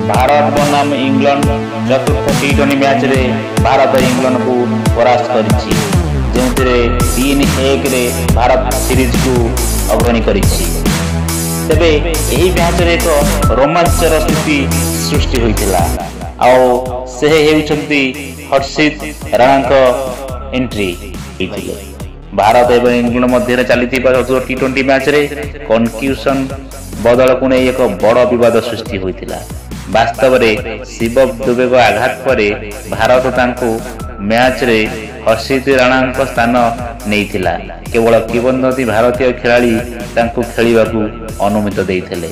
भारत बनाम इंग्लैंड चतुर्थ टी20 मैच रे भारत इंग्लैंड को परास्त करिछि जेउथिरे 3-1 रे भारत सीरीज को अग्रणी करिछि। तेबे एही मैच रे एक रोमांचर स्थिति सृष्टि होइतिला आउ से हेउछंती हर्षित राणांक एंट्री हेतिले। भारत एवं इंग्लैंड मध्य चलता चतुर्थ टी20 मैच रे कन्फ्यूजन बदल को नहीं एक बड़ विवाद सृष्टि होइतिला। वास्तव में शिव दुबे को आघात पर भारत तांको मैच रे हर्षित राणा स्थान नहीं केवल किंवदंती भारतीय खिलाड़ी तांको खेलिबा को अनुमति देइथिले।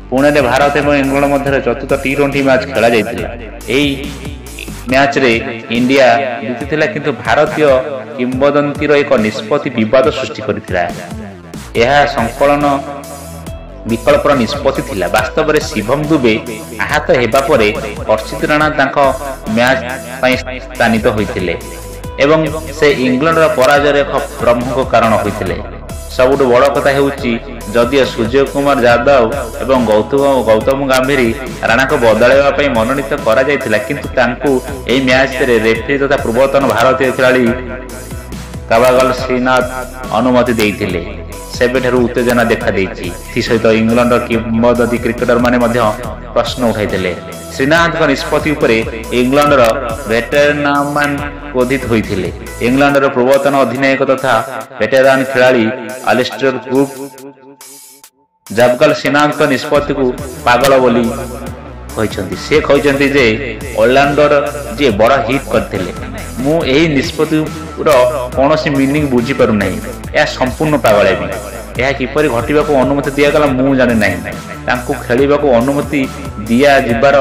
पुणे भारत एवं इंग्लैंड मध्य चतुर्थ टी20 मैच खेला जाइतिला। एही मैच रे इंडिया जीतिथिला किंतु भारतीय किंवदंतीर एक निष्पत्ति विवाद सृष्टि करथिला। यह संकलन विकल्पर निष्पत्ति थिला। वास्तव में शिवम दुबे आहत हेबा परे हर्षित राणा तांको मैच पई स्थानित होइथिले एवं से इंग्लैंड रा पराजय एक प्रमुख कारण होइथिले। सबुठ बड़ कथा हेउची जदियो सूर्य कुमार यादव एवं गौतम गंभीर राणा को बदलाइबा पई मनोनीत करा जायतिला किंतु तांको एही मैच रे रेफरी तथा पूर्वतन भारतीय खिलाड़ी काबागल श्रीनाथ अनुमति देइथिले। सेबेठारु उत्तेजना देखा देइछि। सहित इंग्लैंड किंवदंती क्रिकेटर माने मध्य प्रश्न उठाइथिले। श्रीनाथ निष्पत्ति उपरे इंग्लैंड वेटेरान क्रोधित होइथिले। इंग्लैंड पूर्वतन अधिनायक तथा वेटेरान खिलाड़ी अलिस्टर कुक जाबगल श्रीनाथ निष्पत्ति को पागल बोली कहते। से कहते जे ऑर्लांडोर जे बड़ हिट करथिले मु एही निष्पत्ति कौन मीनिंग बुझी पारु नहीं। यह संपूर्ण पागल यह किपरि घटिबा को अनुमति दिया गला मु जाने नहीं। तांको खेलिबा को अनुमति दिया जिबार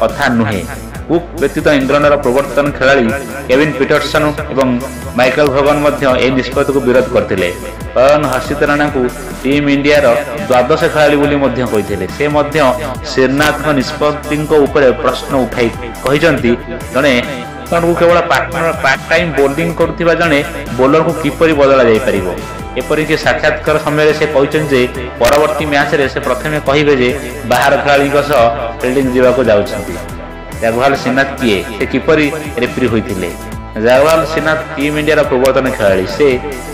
कथा नुहे। कुक व्यतीत इंग्लैंडर प्रवर्तन खिलाड़ी केविन पीटरसन एवं माइकल भगन मध्य ए निष्पत्ति को विरोध करथिले। करण हर्षित राणा को टीम इंडिया द्वादश खिलाड़ी बोली मध्य कहिथिले। से मध्य श्रीनाथ निष्पत्ति ऊपर प्रश्न उठाई कहिसंती जने को केवल पार्ट टाइम बोलिंग करुवा जड़े बोलर को किपरि बदला जाई परिबो। एपरिक साक्षात्कार समय से कहते परवर्ती मैच रे से प्रथमे कहिबे जे बाहर खिलाड़ी फील्डिंग जावाक जाउछंती। जगवाल श्रीनाथ किए से किपरि referee होइथिले। Jagwal Srinath team India पूर्वतन खिलाड़ी। से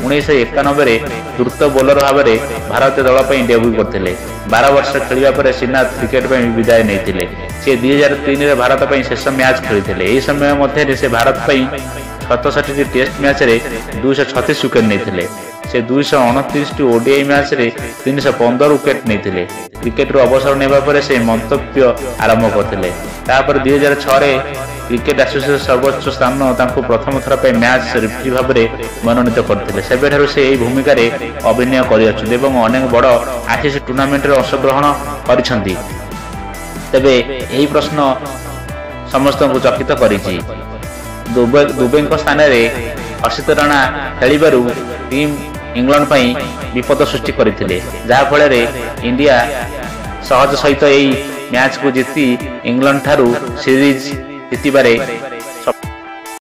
1991 द्रुत बोलर भाव में भारतीय दल पर डेब्यू करते। 12 वर्ष खेलिबा परे श्रीनाथ क्रिकेट में विदाय नहीं। से 2003 रे भारत पर शेष मैच खेली। यही समय मध्य से भारत पर 67 टेस्ट मैच रे 236 विकेट नहीं। से 229 ओडीआई मैच रे 315 विकेट नहीं। क्रिकेट रो अवसर नेबा परे से मंतव्य आरंभ करते। तापर 2006 रे क्रिकेट एसोसिएशन सर्वोच्च स्थान तांको प्रथम थर पे मैच रेफरी भाव में मनोनीत करते। सेबेठारु से यही भूमिका अभिनय कर अनेक बड़ आईसीसी टूर्नामेंट रे अंशग्रहण करिसेंती। तेबे यही प्रश्न समस्त को चकित करिछि। दुबे स्थान में हर्षित राणा खेलिबारु टीम इंग्लैंड पई विपद सृष्टि करथिले। जहा फल इंडिया सहज सहित यही मैच को जीति इंग्लैंड ठारू सीरीज जीतिबारे